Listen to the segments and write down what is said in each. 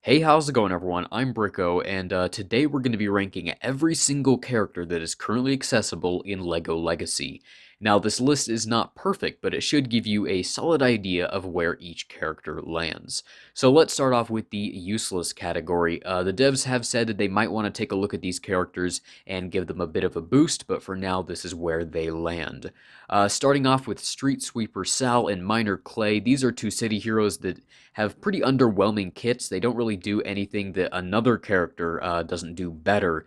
Hey, how's it going, everyone? I'm Bricko, and today we're going to be ranking every single character that is currently accessible in LEGO Legacy. Now, this list is not perfect, but it should give you a solid idea of where each character lands. So let's start off with the useless category. The devs have said that they might want to take a look at these characters and give them a bit of a boost, but for now, this is where they land. Starting off with Street Sweeper Sal and Miner Clay, these are two city heroes that have pretty underwhelming kits. They don't really do anything that another character doesn't do better.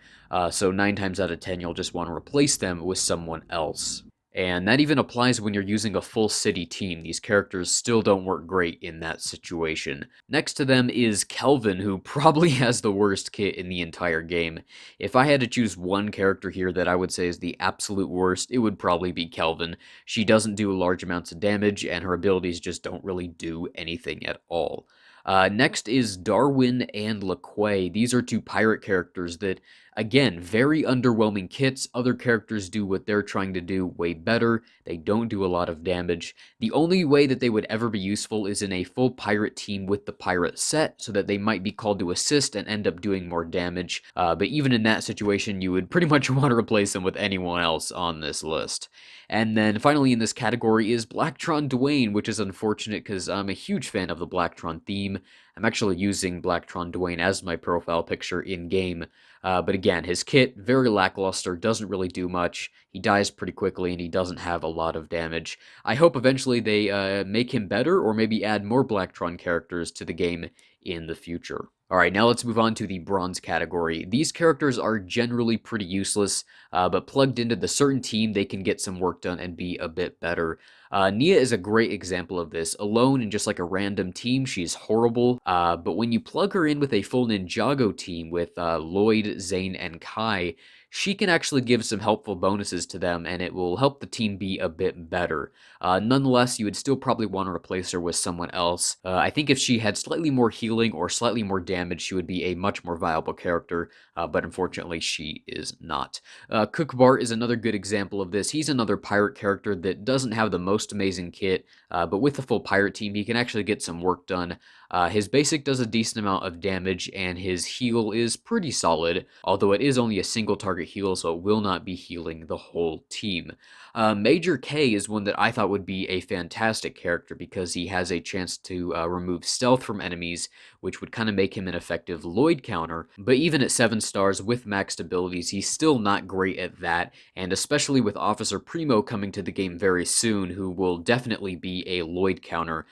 So 9 times out of 10, you'll just want to replace them with someone else. And that even applies when you're using a full city team. These characters still don't work great in that situation. Next to them is Kelvin, who probably has the worst kit in the entire game. If I had to choose one character here that I would say is the absolute worst, it would probably be Kelvin. She doesn't do large amounts of damage, and her abilities just don't really do anything at all. Next is Darwin and LaQuay. These are two pirate characters that, again, very underwhelming kits. Other characters do what they're trying to do way better. They don't do a lot of damage. The only way that they would ever be useful is in a full pirate team with the pirate set, so that they might be called to assist and end up doing more damage. But even in that situation, you would pretty much want to replace them with anyone else on this list. And then finally in this category is Blacktron Dwayne, which is unfortunate because I'm a huge fan of the Blacktron theme. I'm actually using Blacktron Dwayne as my profile picture in-game. But again, his kit, very lackluster, doesn't really do much. He dies pretty quickly, and he doesn't have a lot of damage. I hope eventually they make him better, or maybe add more Blacktron characters to the game in the future. Alright, now let's move on to the bronze category. These characters are generally pretty useless, but plugged into the certain team, they can get some work done and be a bit better. Nia is a great example of this. Alone in just like a random team, she's horrible. But when you plug her in with a full Ninjago team with Lloyd, Zane, and Kai, she can actually give some helpful bonuses to them, and it will help the team be a bit better. Nonetheless, you would still probably want to replace her with someone else. I think if she had slightly more healing or slightly more damage, she would be a much more viable character, but unfortunately she is not. Cookbar is another good example of this. He's another pirate character that doesn't have the most amazing kit, but with the full pirate team, he can actually get some work done. His basic does a decent amount of damage, and his heal is pretty solid, although it is only a single target heal, so it will not be healing the whole team. Major K is one that I thought would be a fantastic character because he has a chance to remove stealth from enemies, which would kind of make him an effective Lloyd counter. But even at 7 stars with maxed abilities, he's still not great at that, and especially with Officer Primo coming to the game very soon, who will definitely be a Lloyd counter,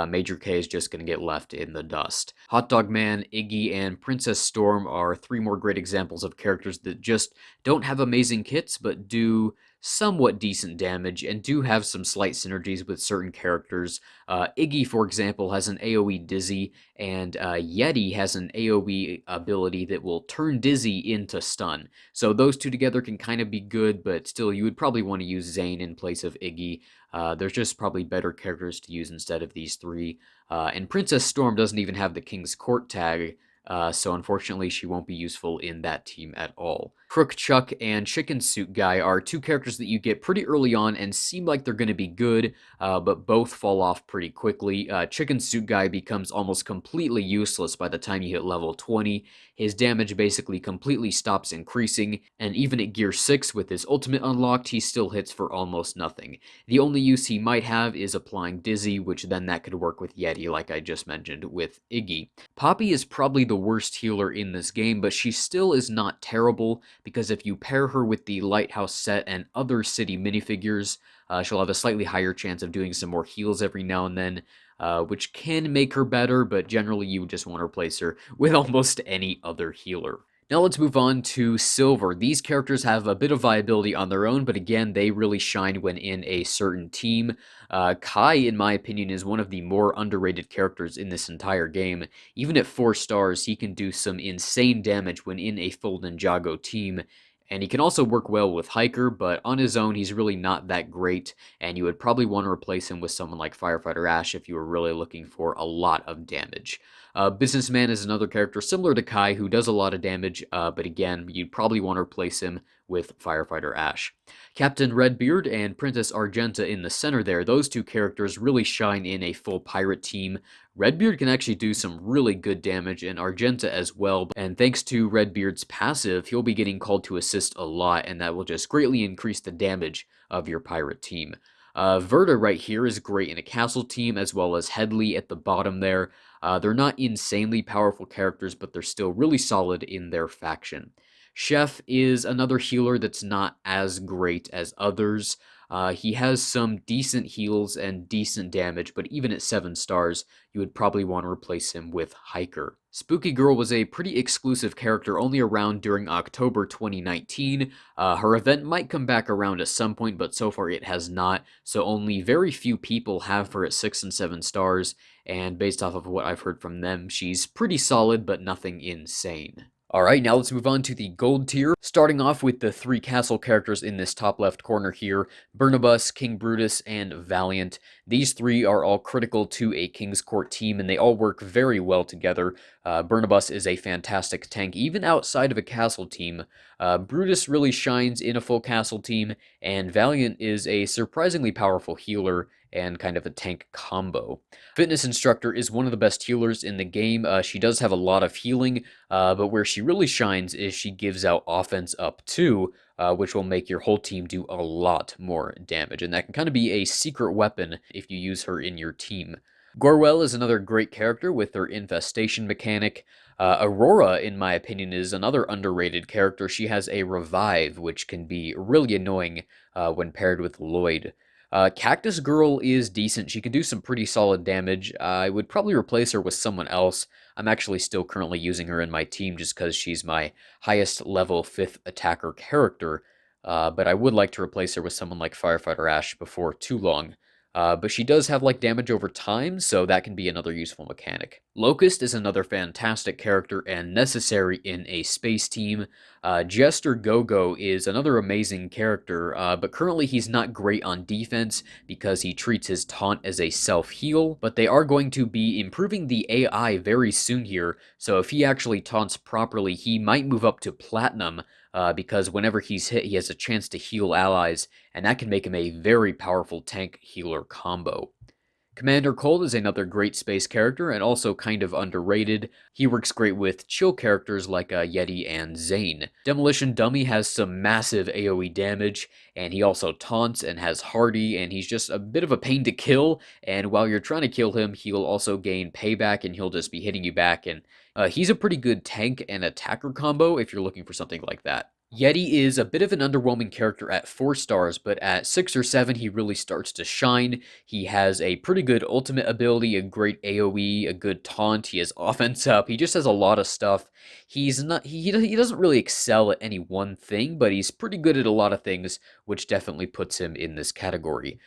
Major K is just going to get left in the dust. Hot Dog Man, Iggy, and Princess Storm are 3 more great examples of characters that just don't have amazing kits, but do somewhat decent damage and do have some slight synergies with certain characters. Iggy, for example, has an AoE Dizzy, and Yeti has an AoE ability that will turn Dizzy into stun. So those two together can kind of be good, but still, you would probably want to use Zane in place of Iggy. There's just probably better characters to use instead of these 3. And Princess Storm doesn't even have the King's Court tag, so unfortunately she won't be useful in that team at all. Crook Chuck and Chicken Suit Guy are 2 characters that you get pretty early on and seem like they're going to be good, but both fall off pretty quickly. Chicken Suit Guy becomes almost completely useless by the time you hit level 20. His damage basically completely stops increasing, and even at gear 6 with his ultimate unlocked, he still hits for almost nothing. The only use he might have is applying Dizzy, which then that could work with Yeti like I just mentioned with Iggy. Poppy is probably the worst healer in this game, but she still is not terrible, because if you pair her with the Lighthouse set and other city minifigures, she'll have a slightly higher chance of doing some more heals every now and then, which can make her better, but generally you just want to replace her with almost any other healer. Now let's move on to Silver. These characters have a bit of viability on their own, but again, they really shine when in a certain team. Kai, in my opinion, is one of the more underrated characters in this entire game. Even at 4 stars, he can do some insane damage when in a full Ninjago team. And he can also work well with Hiker, but on his own, he's really not that great, and you would probably want to replace him with someone like Firefighter Ash if you were really looking for a lot of damage. Businessman is another character similar to Kai who does a lot of damage, but again, you'd probably want to replace him with Firefighter Ash. Captain Redbeard and Princess Argenta in the center there, those 2 characters really shine in a full pirate team. Redbeard can actually do some really good damage, and Argenta as well, and thanks to Redbeard's passive, he'll be getting called to assist a lot, and that will just greatly increase the damage of your pirate team. Verta right here is great in a castle team, as well as Headley at the bottom there. They're not insanely powerful characters, but they're still really solid in their faction. Chef is another healer that's not as great as others. He has some decent heals and decent damage, but even at 7 stars, you would probably want to replace him with Hiker. Spooky Girl was a pretty exclusive character only around during October 2019. Her event might come back around at some point, but so far it has not, so only very few people have her at 6 and 7 stars, and based off of what I've heard from them, she's pretty solid, but nothing insane. Alright, now let's move on to the gold tier, starting off with the 3 castle characters in this top left corner here, Burnabus, King Brutus, and Valiant. These 3 are all critical to a King's Court team, and they all work very well together. Burnabus is a fantastic tank, even outside of a castle team. Brutus really shines in a full castle team, and Valiant is a surprisingly powerful healer and kind of a tank combo. Fitness Instructor is one of the best healers in the game. She does have a lot of healing, but where she really shines is she gives out offense up too, which will make your whole team do a lot more damage. And that can kind of be a secret weapon if you use her in your team. Gorwell is another great character with her infestation mechanic. Aurora, in my opinion, is another underrated character. She has a revive, which can be really annoying when paired with Lloyd. Cactus Girl is decent. She can do some pretty solid damage. I would probably replace her with someone else. I'm actually still currently using her in my team just because she's my highest level 5th attacker character. But I would like to replace her with someone like Firefighter Ash before too long. But she does have like damage over time, so that can be another useful mechanic. Locust is another fantastic character and necessary in a space team. Jester Gogo is another amazing character, but currently he's not great on defense because he treats his taunt as a self-heal, but they are going to be improving the AI very soon here, so if he actually taunts properly, he might move up to Platinum, because whenever he's hit, he has a chance to heal allies, and that can make him a very powerful tank healer combo. Commander Cold is another great space character and also kind of underrated. He works great with chill characters like Yeti and Zane. Demolition Dummy has some massive AoE damage, and he also taunts and has hardy, and he's just a bit of a pain to kill, and while you're trying to kill him, he'll also gain payback and he'll just be hitting you back, and he's a pretty good tank and attacker combo if you're looking for something like that. Yeti is a bit of an underwhelming character at 4 stars, but at 6 or 7 he really starts to shine. He has a pretty good ultimate ability, a great AoE, a good taunt, he has offense up, he just has a lot of stuff. He's not he doesn't really excel at any one thing, but he's pretty good at a lot of things, which definitely puts him in this category.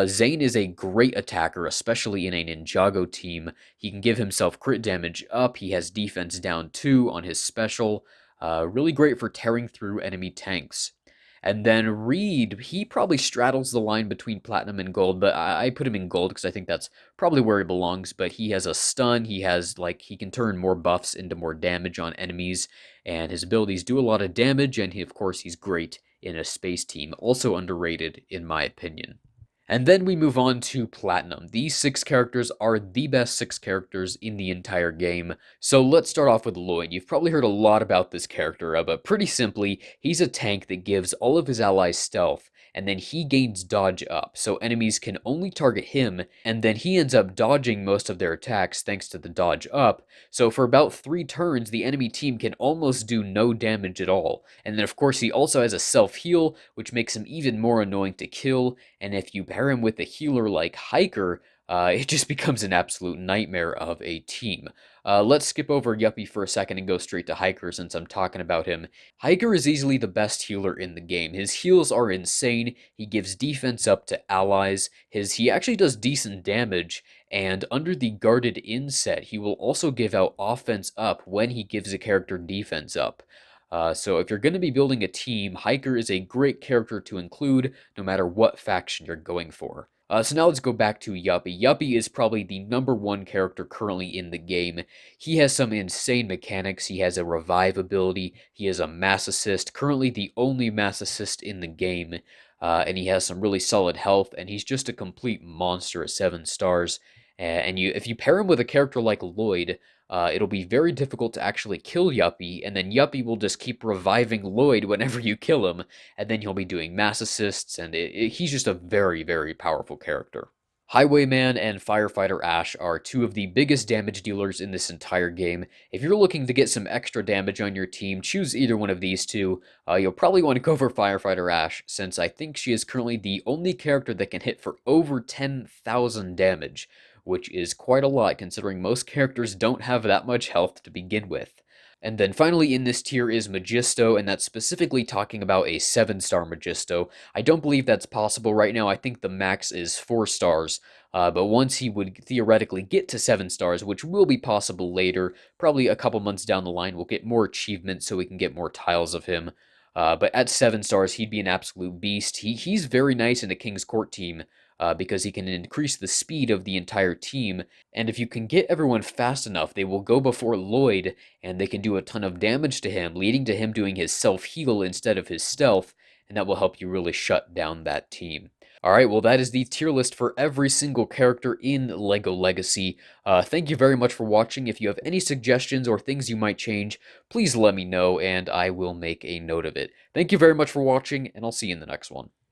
Zane is a great attacker, especially in a Ninjago team. He can give himself crit damage up, he has defense down 2 on his special. Really great for tearing through enemy tanks. And then Reed, he probably straddles the line between Platinum and Gold, but I put him in Gold because I think that's probably where he belongs, but he has a stun, he has, like, he can turn more buffs into more damage on enemies, and his abilities do a lot of damage, and of course he's great in a space team, also underrated in my opinion. And then we move on to Platinum. These 6 characters are the best 6 characters in the entire game. So let's start off with Lloyd. You've probably heard a lot about this character, but pretty simply, he's a tank that gives all of his allies stealth, and then he gains dodge up, so enemies can only target him, and then he ends up dodging most of their attacks thanks to the dodge up, so for about 3 turns, the enemy team can almost do no damage at all. And then of course he also has a self-heal, which makes him even more annoying to kill, and if you pair him with a healer like Hiker, it just becomes an absolute nightmare of a team. Let's skip over Yuppie for a second and go straight to Hiker since I'm talking about him. Hiker is easily the best healer in the game. His heals are insane, he gives defense up to allies, he actually does decent damage, and under the guarded in set, he will also give out offense up when he gives a character defense up. So if you're going to be building a team, Hiker is a great character to include no matter what faction you're going for. So now let's go back to Yuppie. Yuppie is probably the #1 character currently in the game. He has some insane mechanics. He has a revive ability. He has a mass assist, currently the only mass assist in the game. And he has some really solid health, and he's just a complete monster at 7 stars. And if you pair him with a character like Lloyd, it'll be very difficult to actually kill Yuppie, and then Yuppie will just keep reviving Lloyd whenever you kill him, and then he'll be doing mass assists, and he's just a very, very powerful character. Highwayman and Firefighter Ash are two of the biggest damage dealers in this entire game. If you're looking to get some extra damage on your team, choose either one of these two. You'll probably want to go for Firefighter Ash, since I think she is currently the only character that can hit for over 10,000 damage, which is quite a lot considering most characters don't have that much health to begin with. And then finally in this tier is Magisto, and that's specifically talking about a 7-star Magisto. I don't believe that's possible right now. I think the max is 4 stars. But once he would theoretically get to 7 stars, which will be possible later, probably a couple months down the line, we'll get more achievements so we can get more tiles of him. But at 7 stars, he'd be an absolute beast. He's very nice in a King's Court team because he can increase the speed of the entire team. And if you can get everyone fast enough, they will go before Lloyd, and they can do a ton of damage to him, leading to him doing his self-heal instead of his stealth, and that will help you really shut down that team. Alright, well that is the tier list for every single character in LEGO Legacy. Thank you very much for watching. If you have any suggestions or things you might change, please let me know, and I will make a note of it. Thank you very much for watching, and I'll see you in the next one.